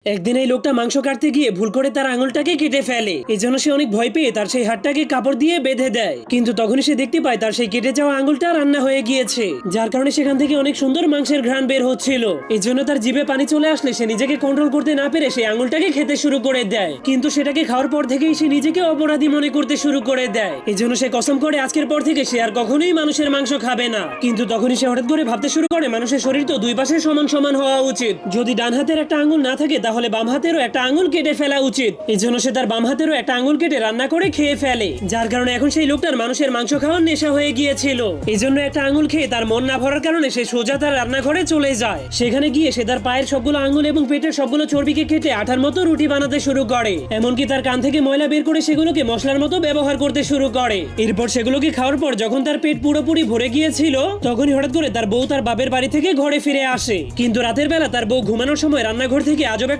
একদিন এই লোকটা মাংস কাটতে গিয়ে ভুল করে তার আঙুলটাকে কেটে ফেলে। এজন্য সে অনেক ভয় পেয়ে তার সেই হাতটাকে কাপড় দিয়ে বেঁধে দেয়। কিন্তু তখনই সে দেখতে পায় তার সেই কেটে যাওয়া আঙুলটা রান্না হয়ে গিয়েছে, যার কারণে সেখান থেকে অনেক সুন্দর মাংসের ঘ্রাণ বের হচ্ছিল। এজন্য তার জিভে পানি চলে আসলে সে নিজেকে কন্ট্রোল করতে না পেরে সেই আঙুলটাকে খেতে শুরু করে দেয়। কিন্তু সেটাকে খাওয়ার পর থেকেই সে নিজেকে অপরাধী মনে করতে শুরু করে দেয়। এজন্য সে কসম করে আজকের পর থেকে সে আর কখনোই মানুষের মাংস খাবে না। কিন্তু তখনই সে হঠাৎ করে ভাবতে শুরু করে মানুষের শরীর তো দুই পাশে সমান সমান হওয়া উচিত। যদি ডান হাতের একটা আঙুল না থাকে তাহলে বাম হাতেরও একটা আঙুল কেটে ফেলা উচিত। এজন্য সে তার বাম হাতেরও একটা আঙুল কেটে রান্না করে খেয়ে ফেলে, যার কারণে এখন সেই লোকটার মানুষের মাংস খাওয়ার নেশা হয়ে গিয়েছিল। এজন্য একটা আঙুল খেয়ে তার মন না ভরার কারণে সে সোজা তার রান্নাঘরে চলে যায়। সেখানে গিয়ে সে তার পায়ের সবগুলো আঙুল এবং পেটের সবগুলো চর্বিকে কেটে আঠার মতো রুটি বানাতে শুরু করে। এমনকি তার কান থেকে ময়লা বের করে সেগুলোকে মশলার মতো ব্যবহার করতে শুরু করে। এরপর সেগুলোকে খাওয়ার পর যখন তার পেট পুরোপুরি ভরে গিয়েছিল তখনই হঠাৎ করে তার বউ তার বাপের বাড়ি থেকে ঘরে ফিরে আসে। কিন্তু রাতের বেলা তার বউ ঘুমানোর সময় রান্নাঘর থেকে আজব একটা